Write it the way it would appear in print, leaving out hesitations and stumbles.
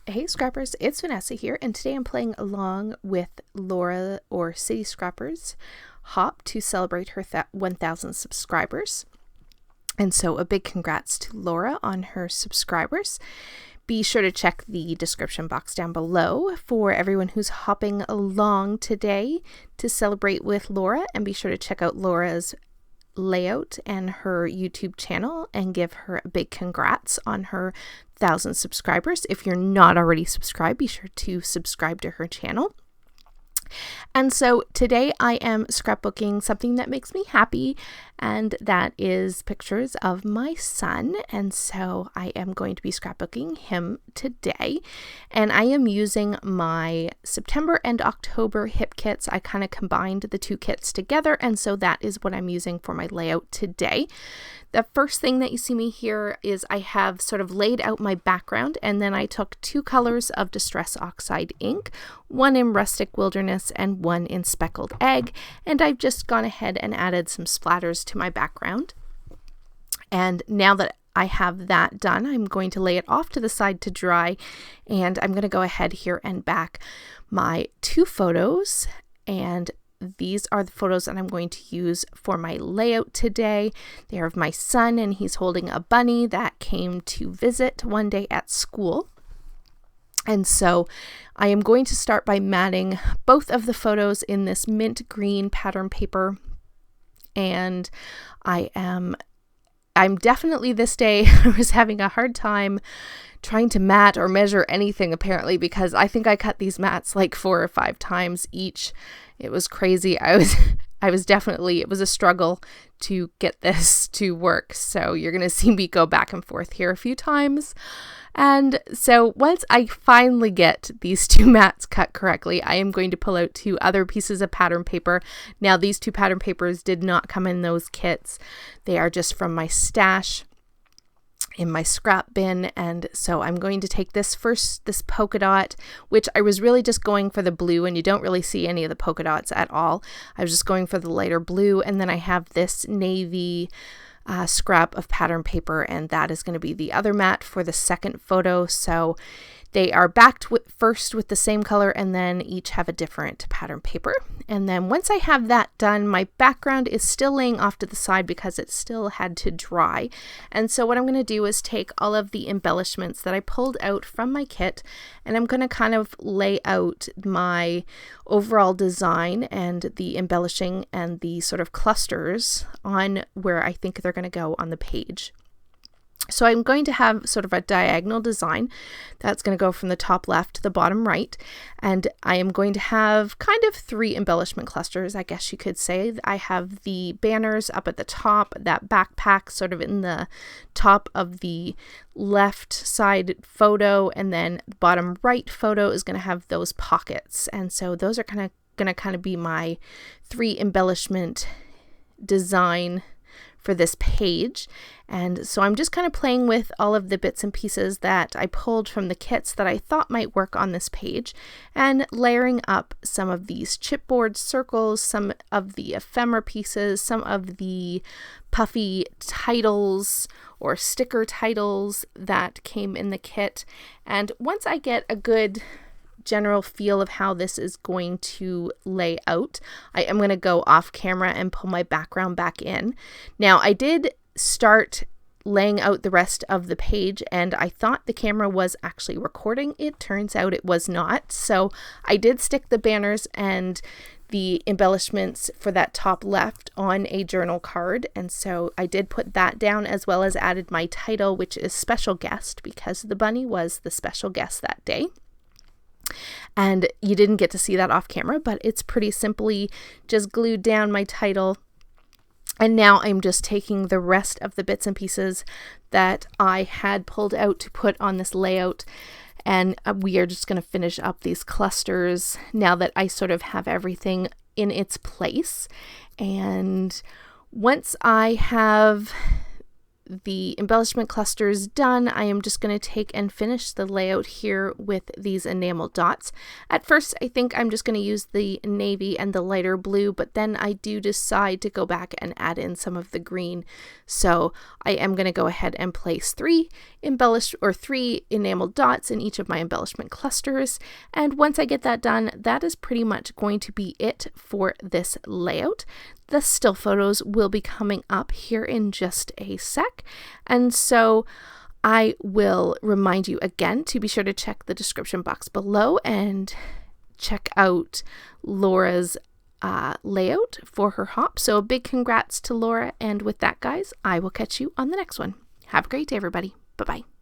Hey Scrappers, it's Vanessa here, and today I'm playing along with Laura or Cityscrapper's hop to celebrate her 1,000 subscribers. And so a big congrats to Laura on her subscribers. Be sure to check the description box down below for everyone who's hopping along today to celebrate with Laura, and be sure to check out Laura's layout and her YouTube channel and give her a big congrats on her 1,000 subscribers. If you're not already subscribed, be sure to subscribe to her channel. And so today I am scrapbooking something that makes me happy, and that is pictures of my son. And so I am going to be scrapbooking him today, and I am using my September and October hip kits. I kind of combined the two kits together, and so that is what I'm using for my layout today. The first thing that you see me here is I have sort of laid out my background, and then I took two colors of Distress Oxide ink, one in Rustic Wilderness and one in Speckled Egg, and I've just gone ahead and added some splatters to my background. And now that I have that done, I'm going to lay it off to the side to dry, and I'm going to go ahead here and back my two photos, and these are the photos that I'm going to use for my layout today. They are of my son, and he's holding a bunny that came to visit one day at school. And so I am going to start by matting both of the photos in this mint green pattern paper. And I'm definitely this day, I was having a hard time trying to mat or measure anything apparently, because I think I cut these mats like 4 or 5 times each. It was crazy. It was a struggle to get this to work. So you're going to see me go back and forth here a few times. And so once I finally get these two mats cut correctly, I am going to pull out 2 other pieces of pattern paper. Now, these 2 pattern papers did not come in those kits. They are just from my stash in my scrap bin. And so I'm going to take this polka dot, which I was really just going for the blue, and you don't really see any of the polka dots at all. I was just going for the lighter blue. And then I have this navy scrap of pattern paper, and that is going to be the other mat for the second photo. So they are backed first with the same color, and then each have a different pattern paper. And then once I have that done, my background is still laying off to the side because it still had to dry. And so what I'm going to do is take all of the embellishments that I pulled out from my kit, and I'm going to kind of lay out my overall design and the embellishing and the sort of clusters on where I think they're going to go on the page. So I'm going to have sort of a diagonal design that's going to go from the top left to the bottom right, and I am going to have kind of 3 embellishment clusters, I guess you could say. I have the banners up at the top, that backpack sort of in the top of the left side photo, and then the bottom right photo is going to have those pockets. And so those are going to be my 3 embellishment design for this page. And so I'm just kind of playing with all of the bits and pieces that I pulled from the kits that I thought might work on this page, and layering up some of these chipboard circles, some of the ephemera pieces, some of the puffy titles or sticker titles that came in the kit. And once I get a good general feel of how this is going to lay out, I am going to go off camera and pull my background back in. Now, I did start laying out the rest of the page, and I thought the camera was actually recording. It turns out it was not. So I did stick the banners and the embellishments for that top left on a journal card, and so I did put that down, as well as added my title, which is special guest, because the bunny was the special guest that day. And you didn't get to see that off camera, but it's pretty simply just glued down my title. And now I'm just taking the rest of the bits and pieces that I had pulled out to put on this layout, and we are just going to finish up these clusters now that I sort of have everything in its place. And once I have the embellishment clusters done, I am just going to take and finish the layout here with these enamel dots. At first, I think I'm just going to use the navy and the lighter blue, but then I do decide to go back and add in some of the green. So I am going to go ahead and place 3 enamel dots in each of my embellishment clusters. And once I get that done, that is pretty much going to be it for this layout. The still photos will be coming up here in just a sec. And so I will remind you again to be sure to check the description box below and check out Laura's layout for her hop. So a big congrats to Laura. And with that, guys, I will catch you on the next one. Have a great day, everybody. Bye-bye.